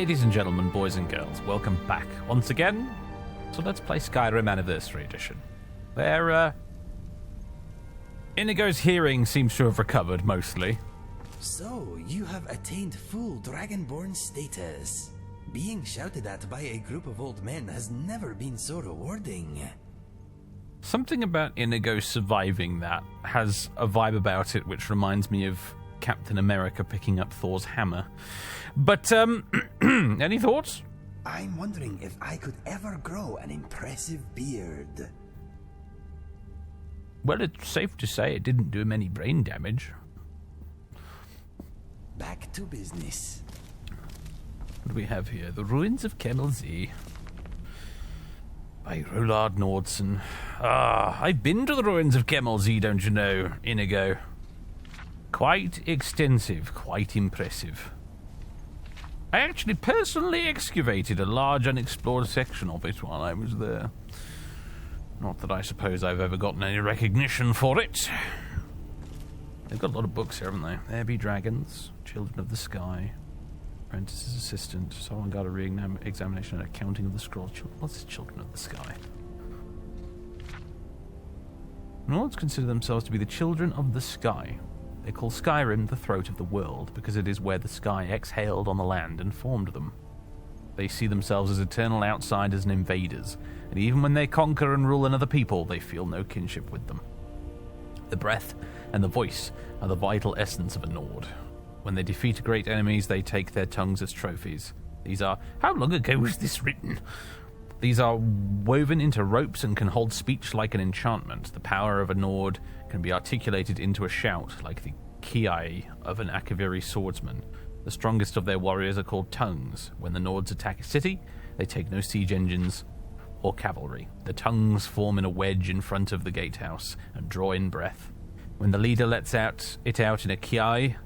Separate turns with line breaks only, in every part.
Ladies and gentlemen, boys and girls, welcome back once again. So let's play Skyrim Anniversary Edition, where Inigo's hearing seems to have recovered mostly.
So, you have attained full Dragonborn status. Being shouted at by a group of old men has never been so rewarding.
Something about Inigo surviving that has a vibe about it which reminds me of Captain America picking up Thor's hammer. But, any thoughts?
I'm wondering if I could ever grow an impressive beard.
Well, it's safe to say it didn't do him any brain damage.
Back to business.
What do we have here? The Ruins of Kemelzi by Roland Nordson. I've been to the Ruins of Kemelzi, don't you know, Inigo? Quite extensive, quite impressive. I actually personally excavated a large unexplored section of it while I was there. Not that I suppose I've ever gotten any recognition for it. They've got a lot of books here, haven't they? There Be Dragons, Children of the Sky, Apprentice's Assistant, Someone Got a Re-examination and Accounting of the Scroll. What's this Children of the Sky? Nords consider themselves to be the Children of the Sky. They call Skyrim the throat of the world because it is where the sky exhaled on the land and formed them. They see themselves as eternal outsiders and invaders, and even when they conquer and rule another people, they feel no kinship with them. The breath and the voice are the vital essence of a Nord. When they defeat great enemies, they take their tongues as trophies. These are... How long ago was this written? These are woven into ropes and can hold speech like an enchantment. The power of a Nord can be articulated into a shout, like the kiai of an Akaviri swordsman. The strongest of their warriors are called tongues. When the Nords attack a city, they take no siege engines or cavalry. The tongues form in a wedge in front of the gatehouse and draw in breath. When the leader lets it out in a kiai,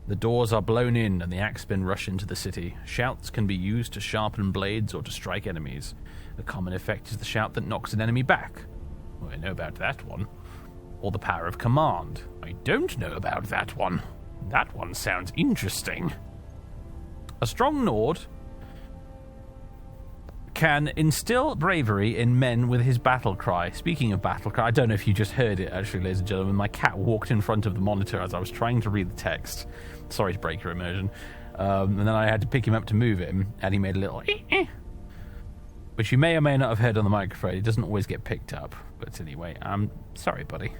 the doors are blown in and the axemen rush into the city. Shouts can be used to sharpen blades or to strike enemies. A common effect is the shout that knocks an enemy back. Well, I know about that one. Or the power of command. I don't know about that one. That one sounds interesting. A strong Nord can instill bravery in men with his battle cry. Speaking of battle cry, I don't know if you just heard it, actually, ladies and gentlemen. My cat walked in front of the monitor as I was trying to read the text. Sorry to break your immersion. And then I had to pick him up to move him, and he made a little which you may or may not have heard on the microphone. It doesn't always get picked up. But anyway, I'm sorry, buddy.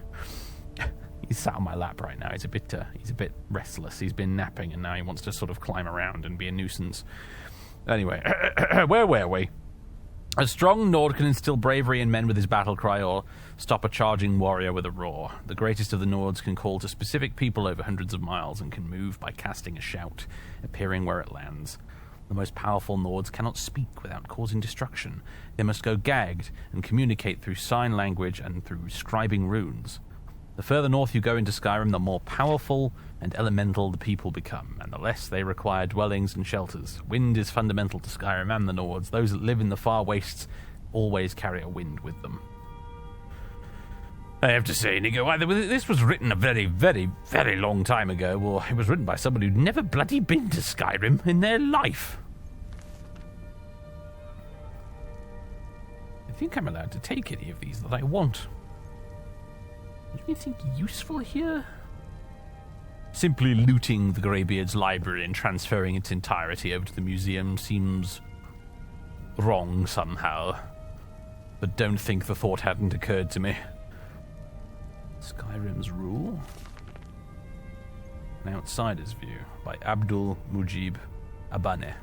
He's sat on my lap right now. He's a bit restless. He's been napping, and now he wants to sort of climb around and be a nuisance. Anyway, where were we? A strong Nord can instill bravery in men with his battle cry or stop a charging warrior with a roar. The greatest of the Nords can call to specific people over hundreds of miles and can move by casting a shout, appearing where it lands. The most powerful Nords cannot speak without causing destruction. They must go gagged and communicate through sign language and through scribing runes. The further north you go into Skyrim, the more powerful and elemental the people become, and the less they require dwellings and shelters. Wind is fundamental to Skyrim and the Nords. Those that live in the far wastes always carry a wind with them. I have to say, Nico, this was written a very, very, very long time ago. Well, it was written by somebody who'd never bloody been to Skyrim in their life. I think I'm allowed to take any of these that I want. Anything useful here? Simply looting the Greybeard's library and transferring its entirety over to the museum seems wrong somehow. But don't think the thought hadn't occurred to me. Skyrim's Rule? An Outsider's View by Abdul Mujib Abaneh.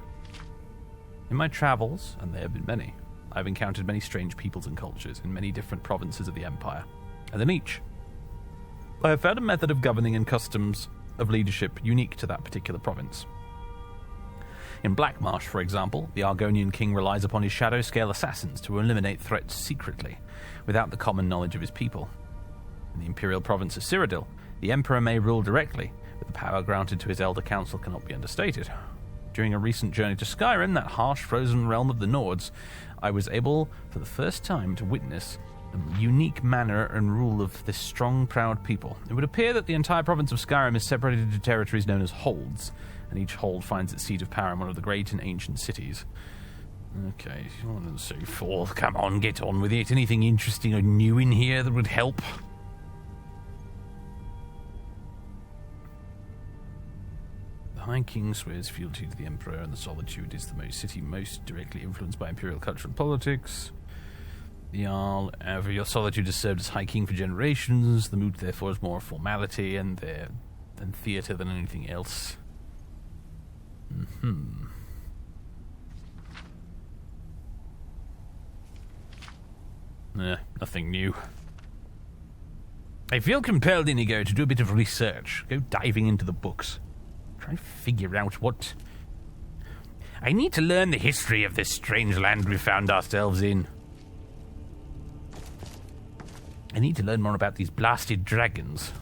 In my travels, and there have been many, I've encountered many strange peoples and cultures in many different provinces of the Empire. And in each, I have found a method of governing and customs of leadership unique to that particular province. In Blackmarsh, for example, the Argonian king relies upon his shadow-scale assassins to eliminate threats secretly, without the common knowledge of his people. In the imperial province of Cyrodiil, the emperor may rule directly, but the power granted to his elder council cannot be understated. During a recent journey to Skyrim, that harsh, frozen realm of the Nords, I was able, for the first time, to witness the unique manner and rule of this strong, proud people. It would appear that the entire province of Skyrim is separated into territories known as holds, and each hold finds its seat of power in one of the great and ancient cities. Okay, and so forth. Come on, get on with it. Anything interesting or new in here that would help? The High King swears fealty to the Emperor, and the Solitude is the city most directly influenced by imperial culture and politics. The Jarl, your Solitude has served as High King for generations. The moot, therefore, is more a formality and theatre than anything else. Nothing new. I feel compelled, Inigo, to do a bit of research. Go diving into the books. Try and figure out what... I need to learn the history of this strange land we found ourselves in. I need to learn more about these blasted dragons.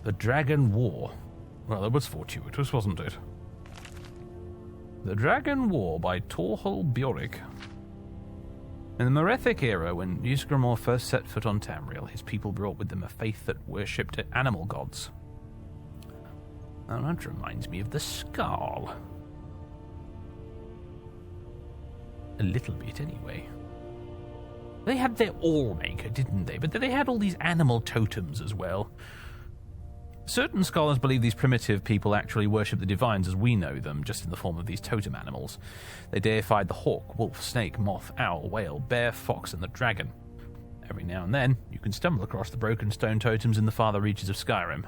The Dragon War. Well, that was fortuitous, wasn't it? The Dragon War by Torhol Bjork. In the Merethic era, when Ysgramor first set foot on Tamriel, his people brought with them a faith that worshipped animal gods. Now that reminds me of the Skarl. A little bit, anyway. They had their Allmaker, didn't they? But they had all these animal totems as well. Certain scholars believe these primitive people actually worship the divines as we know them, just in the form of these totem animals. They deified the hawk, wolf, snake, moth, owl, whale, bear, fox, and the dragon. Every now and then, you can stumble across the broken stone totems in the farther reaches of Skyrim.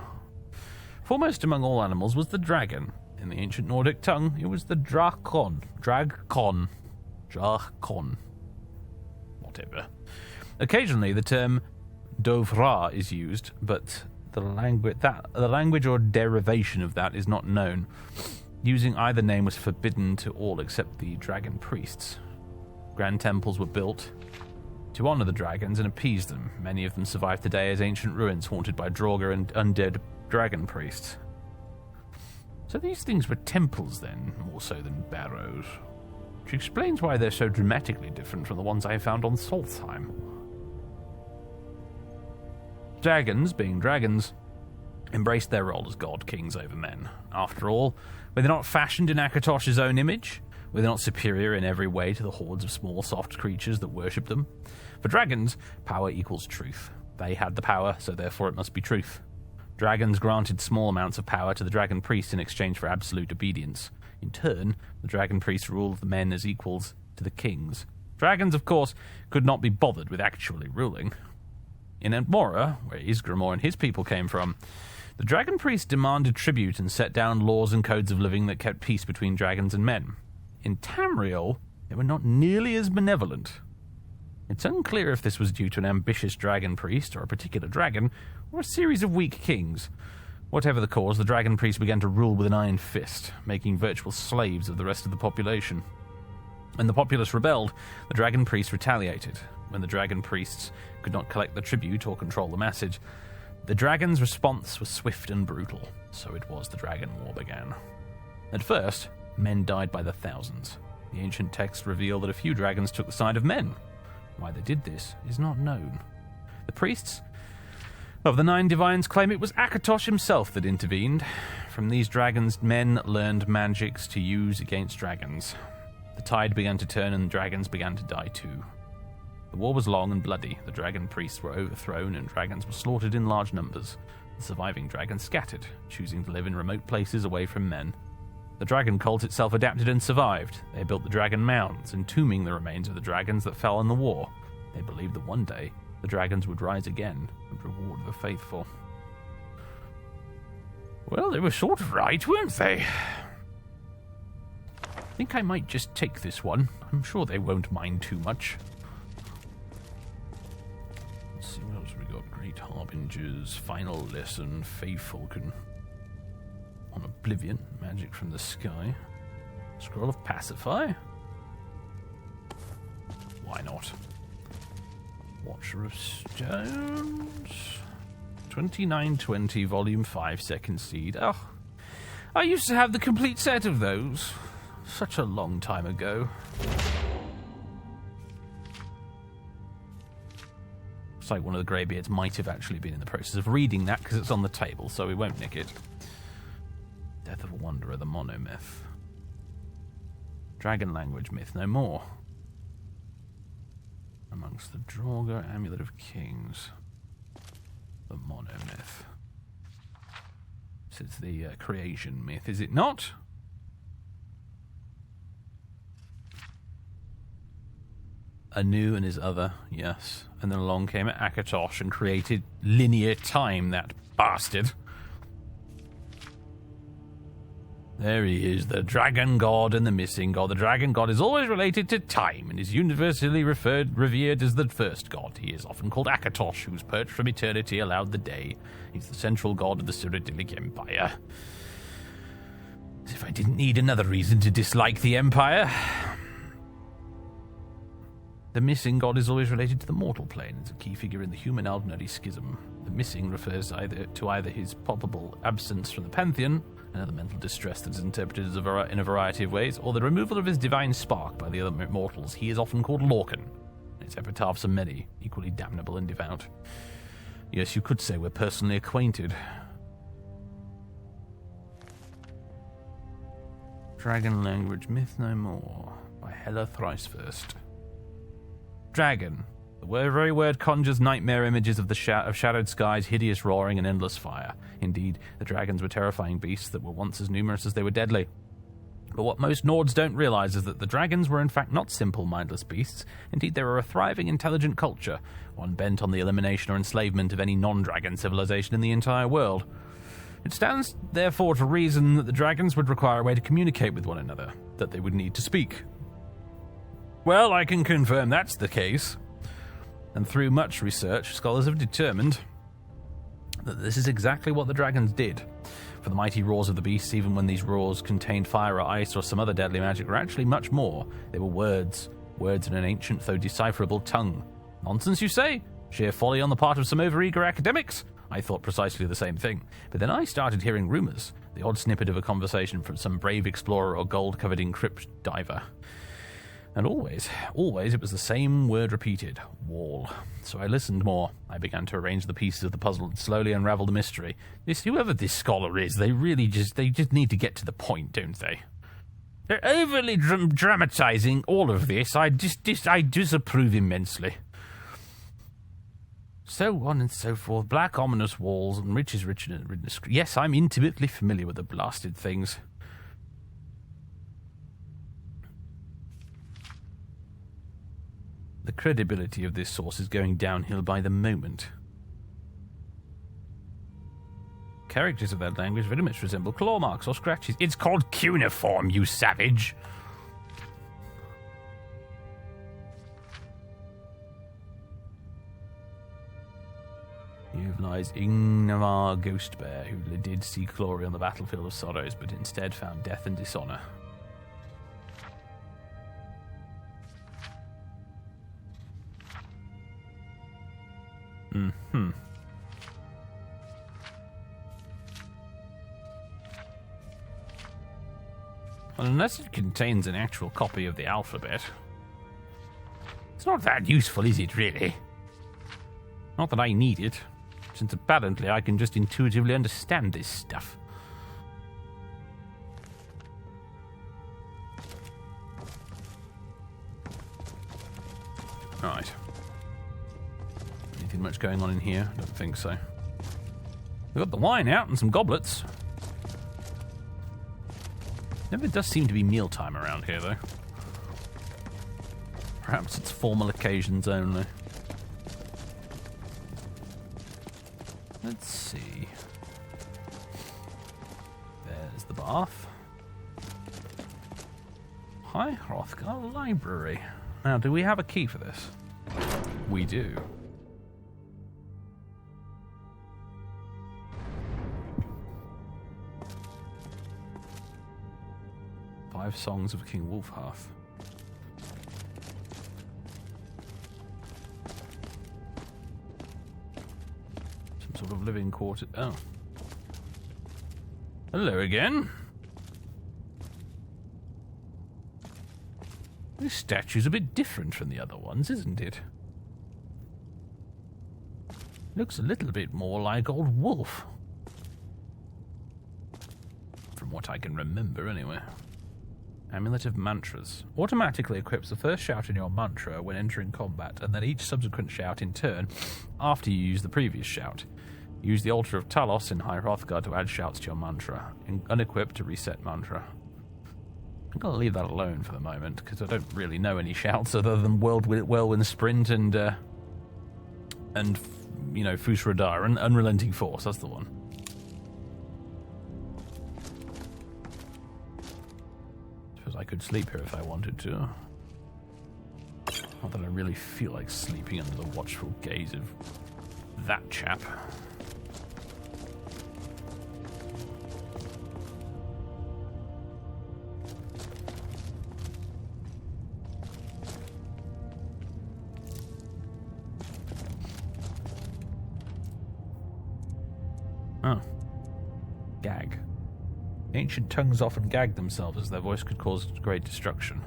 Foremost among all animals was the dragon. In the ancient Nordic tongue, it was the Drakon. Whatever. Occasionally, the term Dovra is used, but the language or derivation of that is not known. Using either name was forbidden to all except the dragon priests. Grand temples were built to honor the dragons and appease them. Many of them survive today as ancient ruins haunted by Draugr and undead dragon priests. So these things were temples then, more so than barrows. Which explains why they're so dramatically different from the ones I found on Solstheim. Dragons, being dragons, embraced their role as god kings over men. After all, were they not fashioned in Akatosh's own image? Were they not superior in every way to the hordes of small, soft creatures that worshipped them? For dragons, power equals truth. They had the power, so therefore it must be truth. Dragons granted small amounts of power to the dragon priest in exchange for absolute obedience. In turn, the dragon priests ruled the men as equals to the kings. Dragons, of course, could not be bothered with actually ruling. In Entmora, where Ysgramor and his people came from, the dragon priests demanded tribute and set down laws and codes of living that kept peace between dragons and men. In Tamriel, they were not nearly as benevolent. It's unclear if this was due to an ambitious dragon priest, or a particular dragon, or a series of weak kings. Whatever the cause, the dragon priests began to rule with an iron fist, making virtual slaves of the rest of the population. When the populace rebelled, the dragon priests retaliated. When the dragon priests could not collect the tribute or control the message, the dragon's response was swift and brutal. So it was the Dragon War began. At first, men died by the thousands. The ancient texts reveal that a few dragons took the side of men. Why they did this is not known. The priests of the 9 divines claim it was Akatosh himself that intervened. From these dragons, men learned magics to use against dragons. The tide began to turn and dragons began to die too. The war was long and bloody. The dragon priests were overthrown and dragons were slaughtered in large numbers. The surviving dragons scattered, choosing to live in remote places away from men. The dragon cult itself adapted and survived. They built the dragon mounds, entombing the remains of the dragons that fell in the war. They believed that one day the dragons would rise again and reward the faithful. Well, they were sort of right, weren't they? I think I might just take this one. I'm sure they won't mind too much. Let's see what else we got. Great Harbingers, Final Lesson, Faithfulken. On Oblivion, Magic from the Sky. Scroll of Pacify? Why not? Watcher of Stones. 2920, Volume 5, Second Seed. Oh, I used to have the complete set of those. Such a long time ago. Looks like one of the Greybeards might have actually been in the process of reading that because it's on the table, so we won't nick it. Death of a Wanderer, the monomyth. Dragon language myth, no more. Amongst the Draugr, Amulet of Kings. The monomyth. This is the creation myth, is it not? Anu and his other, yes. And then along came Akatosh and created linear time, that bastard. There he is, the dragon god and the missing god. The dragon god is always related to time and is universally revered as the first god. He is often called Akatosh, whose perch from eternity allowed the day. He's the central god of the Cyrodiilic Empire. As if I didn't need another reason to dislike the Empire. The missing god is always related to the mortal plane as a key figure in the human-Aldneri schism. The missing refers to either his palpable absence from the pantheon, another mental distress that is interpreted as in a variety of ways, or the removal of his divine spark by the other mortals. He is often called Lorkhan. His epitaphs are many, equally damnable and devout. Yes, you could say we're personally acquainted. Dragon language myth no more, by Hela Thrice First. Dragon. The very word conjures nightmare images of shadowed skies, hideous roaring, and endless fire. Indeed, the dragons were terrifying beasts that were once as numerous as they were deadly. But what most Nords don't realize is that the dragons were in fact not simple, mindless beasts. Indeed, they were a thriving, intelligent culture, one bent on the elimination or enslavement of any non-dragon civilization in the entire world. It stands, therefore, to reason that the dragons would require a way to communicate with one another, that they would need to speak. Well, I can confirm that's the case. And through much research, scholars have determined that this is exactly what the dragons did. For the mighty roars of the beasts, even when these roars contained fire or ice or some other deadly magic, were actually much more. They were words in an ancient though decipherable tongue. Nonsense, you say? Sheer folly on the part of some overeager academics? I thought precisely the same thing. But then I started hearing rumours, the odd snippet of a conversation from some brave explorer or gold-covered encrypt diver. And always it was the same word repeated, wall. So I listened more. I began to arrange the pieces of the puzzle and slowly unravel the mystery. Whoever this scholar is, they just need to get to the point, don't they? They're overly dramatizing all of this. I disapprove immensely. So on and so forth. Black ominous walls and riches rich in a Yes, I'm intimately familiar with the blasted things. The credibility of this source is going downhill by the moment. Characters of that language very much resemble claw marks or scratches. It's called cuneiform, you savage! Here lies Ingvar Ghostbear, who did seek glory on the battlefield of sorrows, but instead found death and dishonor. Mm-hmm. Well, unless it contains an actual copy of the alphabet. It's not that useful, is it, really? Not that I need it, since apparently I can just intuitively understand this stuff. Right. Anything much going on in here? I don't think so. We've got the wine out and some goblets. Never does seem to be mealtime around here, though. Perhaps it's formal occasions only. Let's see. There's the bath. High Hrothgar Library. Now, do we have a key for this? We do. Five Songs of King Wolfhearth. Some sort of living quarter. Oh. Hello again. This statue's a bit different from the other ones, isn't it? Looks a little bit more like old Wolf. From from what I can remember, anyway. Amulet of Mantras. Automatically equips the first shout in your mantra when entering combat, and then each subsequent shout in turn after you use the previous shout. Use the Altar of Talos in High Hrothgar to add shouts to your mantra. Unequip to reset mantra. I'm going to leave that alone for the moment, because I don't really know any shouts other than Whirlwind Sprint and you know, Fus Radar and Unrelenting Force. That's the one. Suppose I could sleep here if I wanted to. Not that I really feel like sleeping under the watchful gaze of that chap. Oh. Gag. Ancient tongues often gag themselves as their voice could cause great destruction.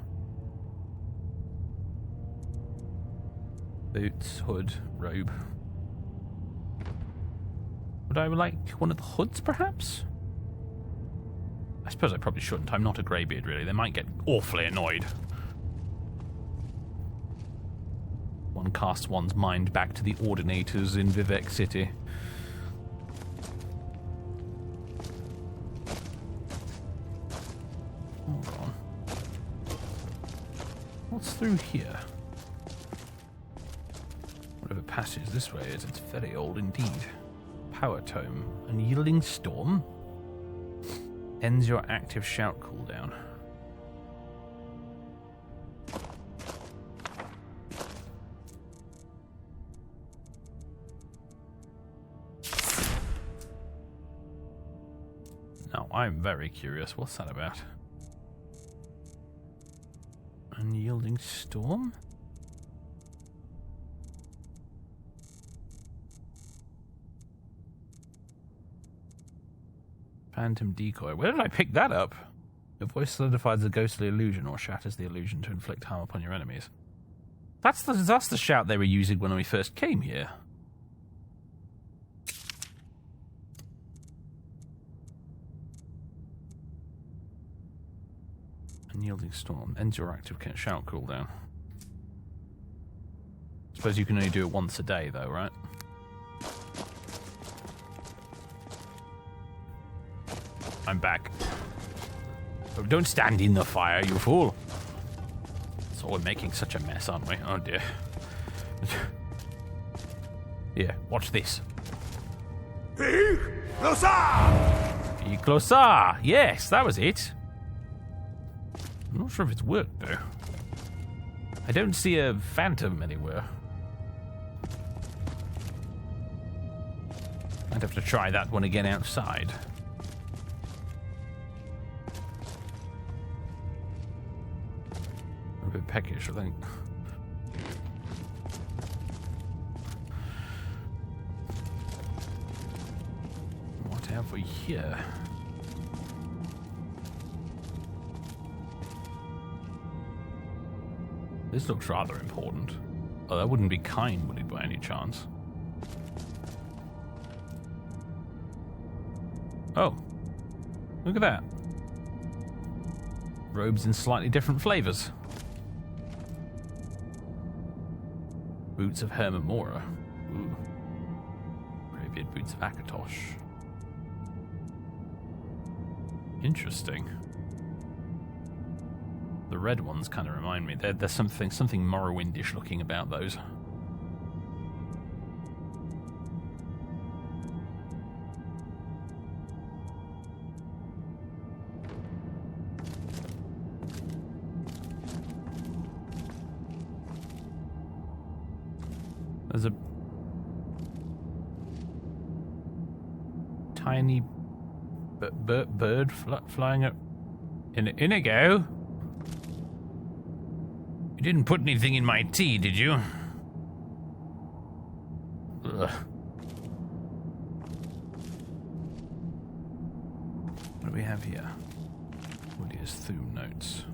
Boots, hood, robe. Would I like one of the hoods, perhaps? I suppose I probably shouldn't. I'm not a greybeard, really. They might get awfully annoyed. One casts one's mind back to the Ordinators in Vivek City. Hold on. What's through here? Whatever passes this way is, it's very old indeed. Power Tome. Unyielding Storm. Ends your active shout cooldown. Now, I'm very curious. What's that about? Unyielding Storm? Phantom Decoy. Where did I pick that up? Your voice solidifies the ghostly illusion or shatters the illusion to inflict harm upon your enemies. That's the shout they were using when we first came here. Unyielding Storm. Ends your active shout cooldown. Suppose you can only do it once a day, though, right? I'm back. Oh, don't stand in the fire, you fool. So we're making such a mess, aren't we? Oh, dear. Here, watch this.
Be closer!
Be closer! Yes, that was it. I'm not sure if it's worked, though. I don't see a phantom anywhere. I'd have to try that one again outside. A bit peckish, I think. What have we here? This looks rather important. Oh, that wouldn't be kind, would it, by any chance? Oh. Look at that. Robes in slightly different flavors. Boots of Hermamora. Ooh. Greybeard boots of Akatosh. Interesting. The red ones kind of remind me. There's something Morrowindish looking about those. There's a tiny bird flying up. Inigo? You didn't put anything in my tea, did you? Ugh. What do we have here? Woody's Thum notes.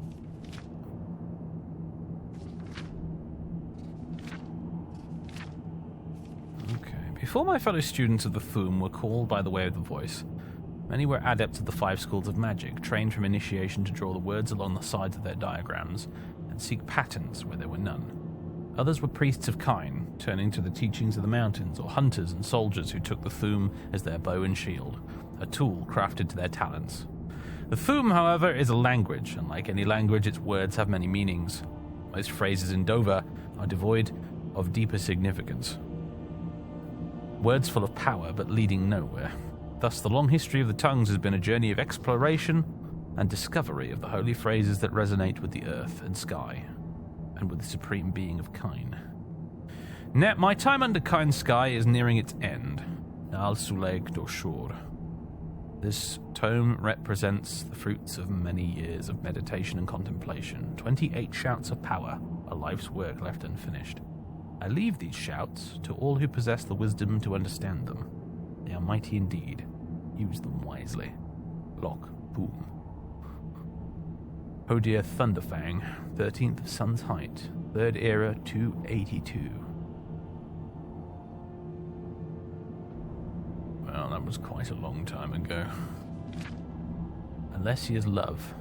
Okay. Before my fellow students of the Thum were called by the way of the voice, Many were adepts of the 5 schools of magic, trained from initiation to draw the words along the sides of their diagrams and seek patterns where there were none. Others were priests of Kine, turning to the teachings of the mountains, or hunters and soldiers who took the Thum as their bow and shield, a tool crafted to their talents. The Thum, however, is a language, and like any language, its words have many meanings. Most phrases in Dova are devoid of deeper significance. Words full of power, but leading nowhere. Thus, the long history of the tongues has been a journey of exploration and discovery of the holy phrases that resonate with the earth and sky, and with the supreme being of Kine. My time under Kine's sky is nearing its end. Nal Suleg Doshur. This tome represents the fruits of many years of meditation and contemplation. 28 shouts of power, a life's work left unfinished. I leave these shouts to all who possess the wisdom to understand them. They are mighty indeed. Use them wisely. Lock, boom. Hodir Thunderfang, 13th of Sun's Height, 3rd Era 282. Well, that was quite a long time ago. Alessia's love.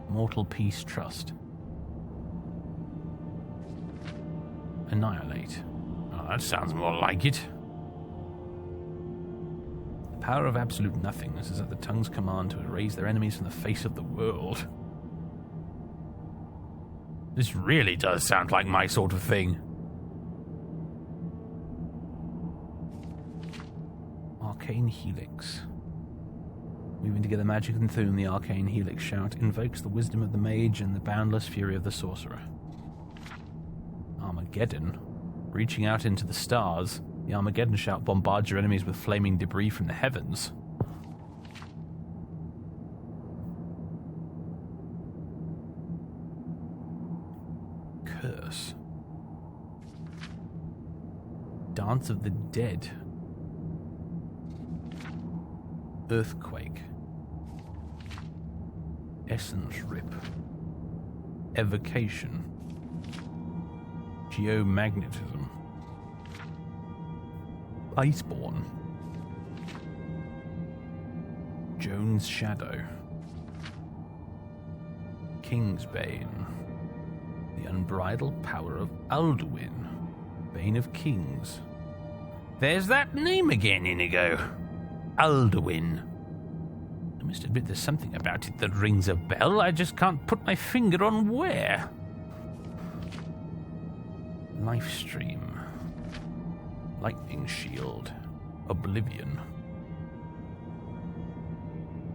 Mortal peace trust. Annihilate. Oh, that sounds more like it. The power of absolute nothingness is at the tongue's command to erase their enemies from the face of the world. This really does sound like my sort of thing. Arcane Helix. Weaving together magic and Thum, the Arcane Helix shout invokes the wisdom of the mage and the boundless fury of the sorcerer. Armageddon. Reaching out into the stars, the Armageddon shout bombards your enemies with flaming debris from the heavens. Curse. Dance of the Dead. Earthquake. Essence Rip. Evocation. Geomagnetism. Iceborne. Jones Shadow. Kingsbane. The unbridled power of Alduin. Bane of Kings. There's that name again, Inigo. Alduin. I must admit there's something about it that rings a bell. I just can't put my finger on where. Lifestream. Lightning Shield. Oblivion.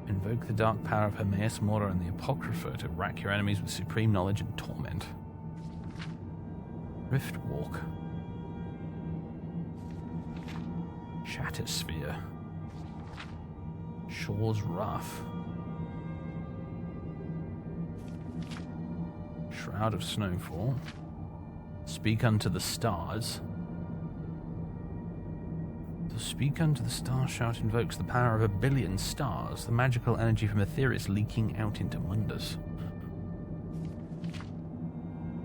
Invoke the dark power of Hermaeus Mora and the Apocrypha to rack your enemies with supreme knowledge and torment. Riftwalk. Shattersphere. Shaw's Wrath. Shroud of Snowfall. Speak unto the stars. The Speak unto the Stars shout invokes the power of 1 billion stars, the magical energy from Aetheris leaking out into Mundus.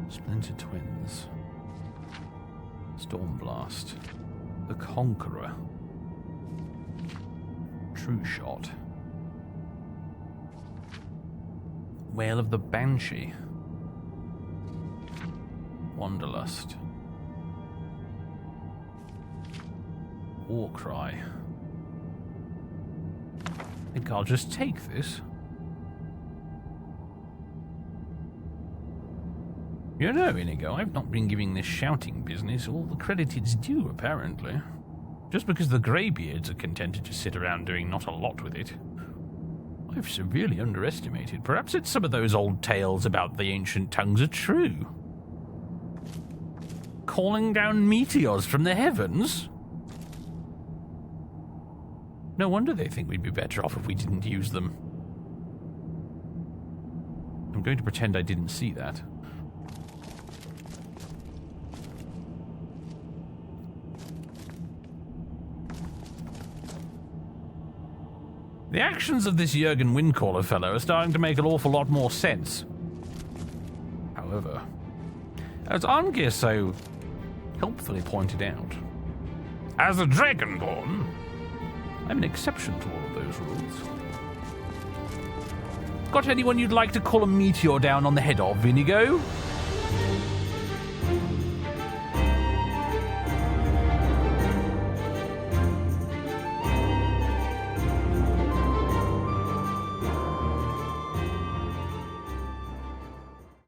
Splinter Twins. Stormblast. The Conqueror. True Shot. Wail of the Banshee. Wanderlust. Warcry. I think I'll just take this. You know, Inigo, I've not been giving this shouting business all the credit it's due, apparently. Just because the greybeards are contented to sit around doing not a lot with it. I've severely underestimated. Perhaps it's some of those old tales about the ancient tongues are true. Calling down meteors from the heavens? No wonder they think we'd be better off if we didn't use them. I'm going to pretend I didn't see that. The actions of this Jurgen Windcaller fellow are starting to make an awful lot more sense. However, as Angir so helpfully pointed out, as a Dragonborn, I'm an exception to all of those rules. Got anyone you'd like to call a meteor down on the head of, Inigo?